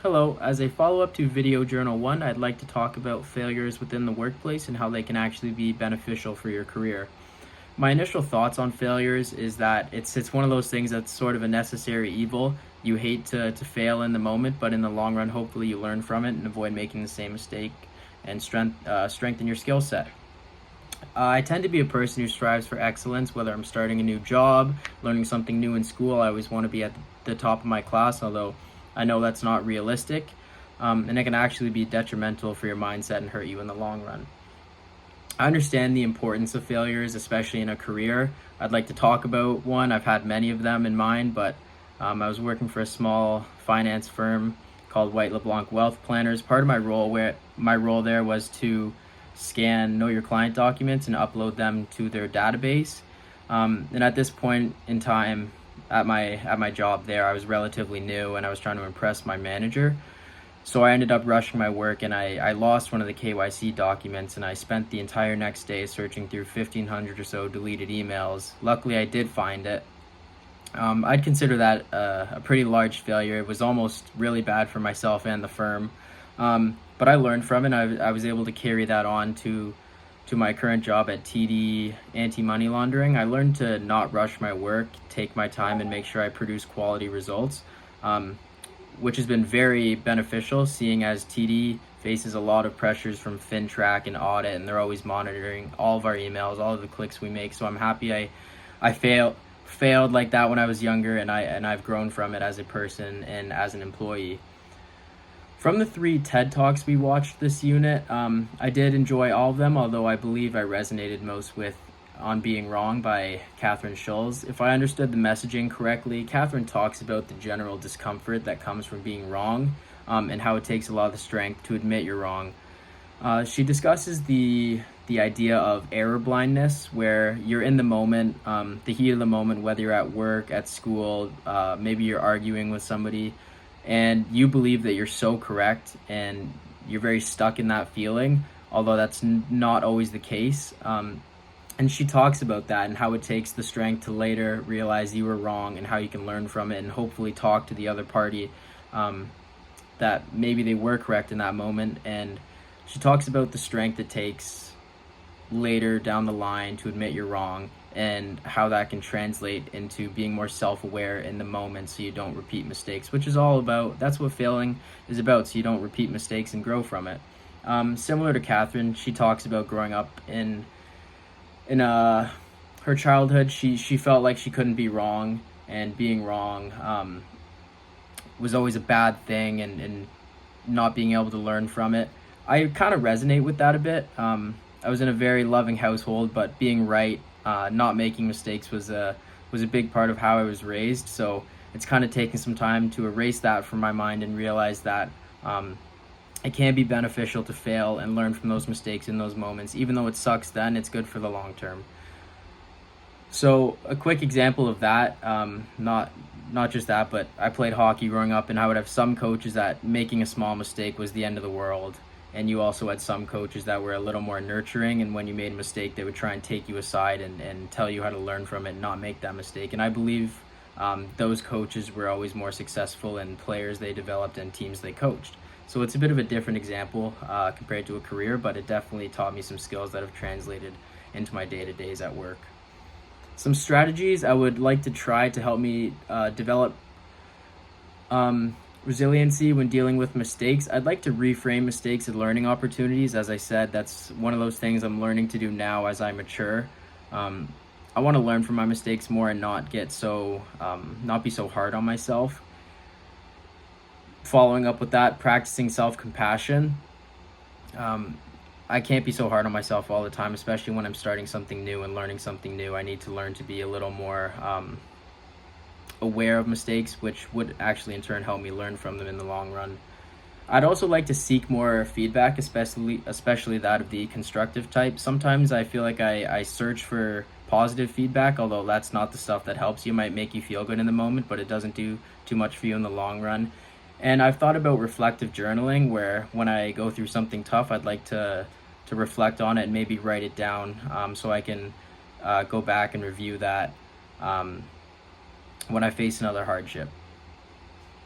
Hello, as a follow-up to Video Journal 1, I'd like to talk about failures within the workplace and how they can actually be beneficial for your career. My initial thoughts on failures is that it's one of those things that's sort of a necessary evil. You hate to fail in the moment, but in the long run, hopefully you learn from it and avoid making the same mistake and strengthen your skill set. I tend to be a person who strives for excellence, whether I'm starting a new job, learning something new in school. I always want to be at the top of my class, although I know that's not realistic, and it can actually be detrimental for your mindset and hurt you in the long run. I understand the importance of failures, especially in a career. I'd like to talk about one. I've had many of them in mind, but I was working for a small finance firm called White LeBlanc Wealth Planners. Part of my role there was to scan Know Your Client documents and upload them to their database. And at this point in time, at my job there, I was relatively new and I was trying to impress my manager. So I ended up rushing my work and I lost one of the KYC documents, and I spent the entire next day searching through 1,500 or so deleted emails. Luckily, I did find it. I'd consider that a pretty large failure. It was almost really bad for myself and the firm. But I learned from it, and I was able to carry that on to my current job at TD Anti-Money Laundering. I learned to not rush my work, take my time, and make sure I produce quality results, which has been very beneficial, seeing as TD faces a lot of pressures from FinTrack and audit, and they're always monitoring all of our emails, all of the clicks we make. So I'm happy I failed like that when I was younger, and I've grown from it as a person and as an employee. From the 3 TED Talks we watched this unit, I did enjoy all of them, although I believe I resonated most with On Being Wrong by Catherine Schulz. If I understood the messaging correctly, Catherine talks about the general discomfort that comes from being wrong, and how it takes a lot of strength to admit you're wrong. She discusses the idea of error blindness, where you're in the moment, the heat of the moment, whether you're at work, at school, maybe you're arguing with somebody, and you believe that you're so correct and you're very stuck in that feeling, although that's not always the case. And she talks about that and how it takes the strength to later realize you were wrong, and how you can learn from it and hopefully talk to the other party that maybe they were correct in that moment. And she talks about the strength it takes later down the line to admit you're wrong, and how that can translate into being more self-aware in the moment so you don't repeat mistakes, which is all about, that's what failing is about, so you don't repeat mistakes and grow from it. Similar to Catherine, she talks about growing up in her childhood. She felt like she couldn't be wrong, and being wrong was always a bad thing, and not being able to learn from it. I kind of resonate with that a bit. I was in a very loving household, but being right, not making mistakes was a big part of how I was raised. So it's kind of taken some time to erase that from my mind and realize that it can be beneficial to fail and learn from those mistakes in those moments. Even though it sucks then, it's good for the long term. So a quick example of that, not just that, but I played hockey growing up, and I would have some coaches that making a small mistake was the end of the world. And you also had some coaches that were a little more nurturing, and when you made a mistake, they would try and take you aside and tell you how to learn from it and not make that mistake. And I believe those coaches were always more successful in players they developed and teams they coached. So it's a bit of a different example compared to a career, but it definitely taught me some skills that have translated into my day-to-days at work. Some strategies I would like to try to help me develop resiliency when dealing with mistakes. I'd like to reframe mistakes as learning opportunities. As I said, that's one of those things I'm learning to do now as I mature. I want to learn from my mistakes more and not be so hard on myself. Following up with that, practicing self-compassion. I can't be so hard on myself all the time, especially when I'm starting something new and learning something new. I need to learn to be a little more aware of mistakes, which would actually in turn help me learn from them in the long run. I'd also like to seek more feedback, especially that of the constructive type. Sometimes I feel like I search for positive feedback, although that's not the stuff that helps you. It might make you feel good in the moment, but it doesn't do too much for you in the long run. And I've thought about reflective journaling, where when I go through something tough, I'd like to reflect on it and maybe write it down, so I can go back and review that when I face another hardship.